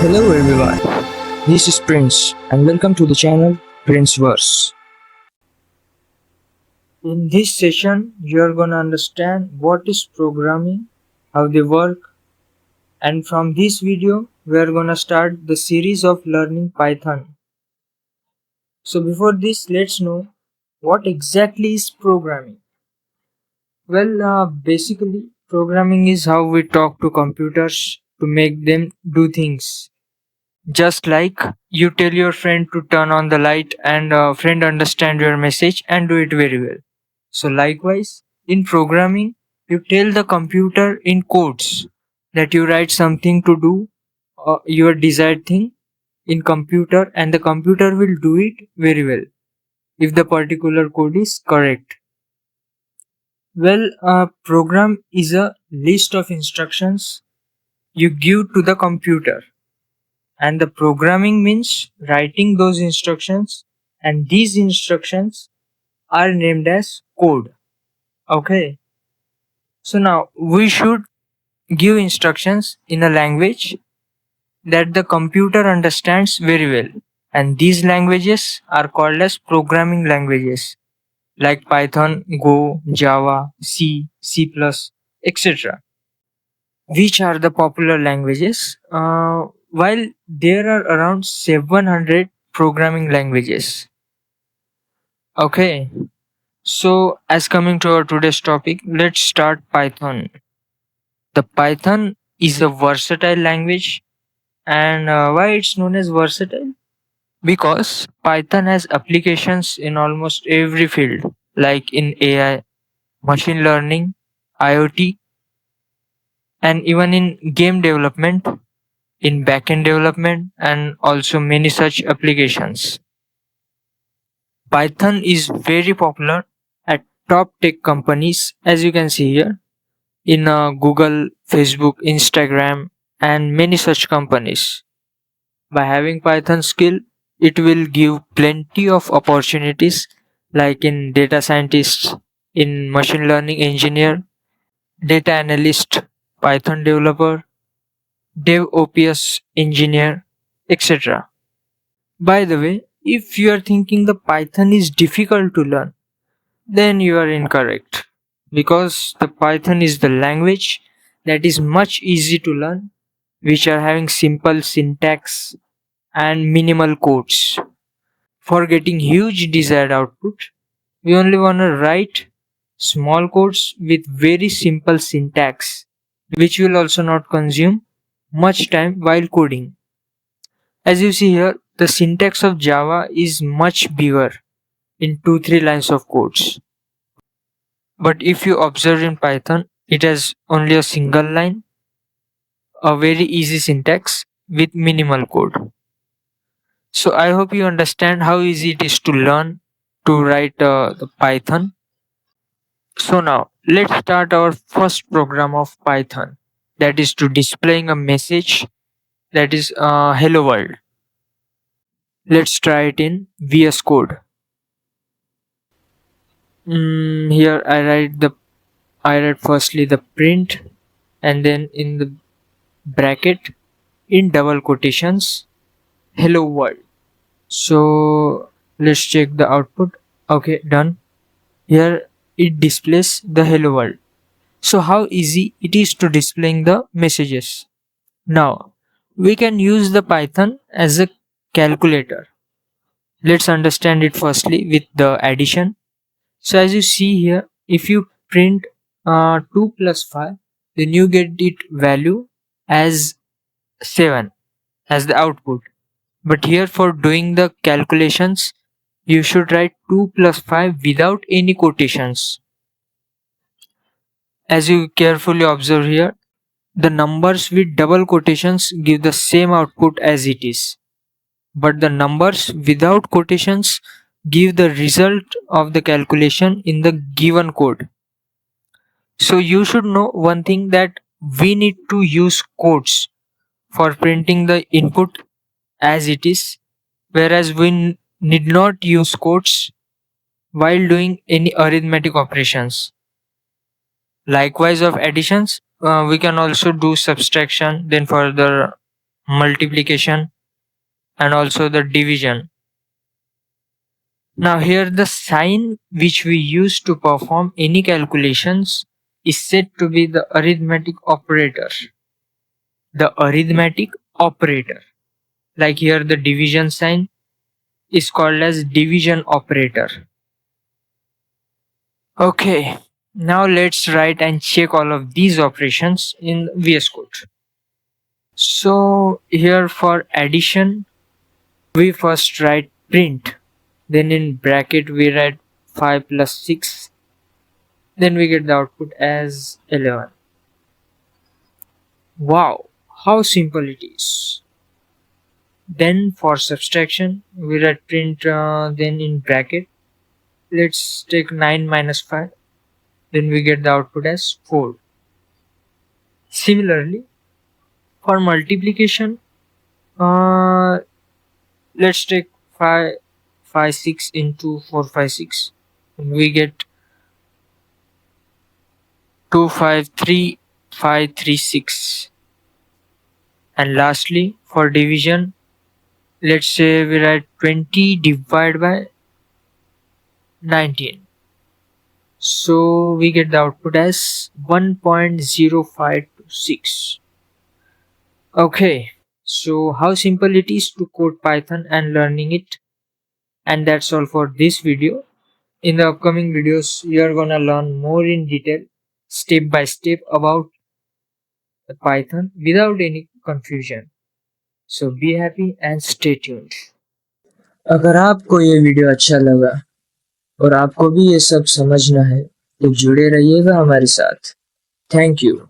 Hello everyone, this is Prince and welcome to the channel Prince Verse. In this session, you are gonna understand what is programming, how they work, and from this video, we are gonna start the series of learning Python. So before this, let's know what exactly is programming. Basically, programming is how we talk to computers to make them do things. Just like you tell your friend to turn on the light and a friend understand your message and do it very well. So likewise, in programming, you tell the computer in codes that you write something to do your desired thing in computer and the computer will do it very well if the particular code is correct. A program is a list of instructions you give to the computer, and the programming means writing those instructions, and these instructions are named as code. Okay, so now we should give instructions in a language that the computer understands very well, and these languages are called as programming languages like Python, Go, Java, C, C+, etc., which are the popular languages. While there are around 700 programming languages. Okay, so as coming to our today's topic, let's start Python. The Python is a versatile language, and why it's known as versatile? Because Python has applications in almost every field, like in AI, machine learning, IoT, and even in game development, in backend development, and also many such applications. Python is very popular at top tech companies, as you can see here, in Google, Facebook, Instagram, and many such companies. By having Python skill, it will give plenty of opportunities like in data scientists, in machine learning engineer, data analyst, Python developer, DevOps engineer, etc. By the way, if you are thinking the Python is difficult to learn, then you are incorrect, because the Python is the language that is much easy to learn, which are having simple syntax and minimal codes. For getting huge desired output, we only want to write small codes with very simple syntax, which will also not consume much time while coding. As you see here, the syntax of Java is much bigger in 2-3 lines of codes. But if you observe in Python, it has only a single line, a very easy syntax with minimal code. So I hope you understand how easy it is to learn to write the Python. So now let's start our first program of Python, that is to displaying a message that is hello world. Let's try it in VS Code. Here I write firstly the print, and then in the bracket in double quotations hello world. So let's check the output. Okay, done. Here it displays the hello world. So how easy it is to displaying the messages. Now we can use the Python as a calculator. Let's understand it firstly with the addition. So as you see here, if you print 2 plus 5, then you get it value as 7 as the output. But here for doing the calculations, you should write 2 plus 5 without any quotations. As you carefully observe here, the numbers with double quotations give the same output as it is. But the numbers without quotations give the result of the calculation in the given code. So you should know one thing, that we need to use quotes for printing the input as it is, whereas we need not use quotes while doing any arithmetic operations. Likewise of additions, we can also do subtraction, then further multiplication, and also the division. Now here the sign which we use to perform any calculations is said to be the arithmetic operator. The arithmetic operator. Like here the division sign is called as division operator. Okay, now let's write and check all of these operations in VS Code. So here for addition, we first write print, then in bracket we write 5 plus 6, then we get the output as 11. Wow, how simple it is. Then for subtraction, we write print, then in bracket, let's take 9 minus 5, then we get the output as 4. Similarly, for multiplication, uh, let's take 5 6 into 4 5 6, we get 253 536. And lastly, for division, let's say we write 20 divided by 19, so we get the output as 1.0526. Okay, so how simple it is to code Python and learning it. And that's all for this video. In the upcoming videos, you are gonna learn more in detail, step by step about the Python without any confusion. So be happy and stay tuned. अगर आपको ये video अच्छा लगा और आपको भी ये सब समझना है तो जुड़े रहिएगा हमारे साथ। Thank you.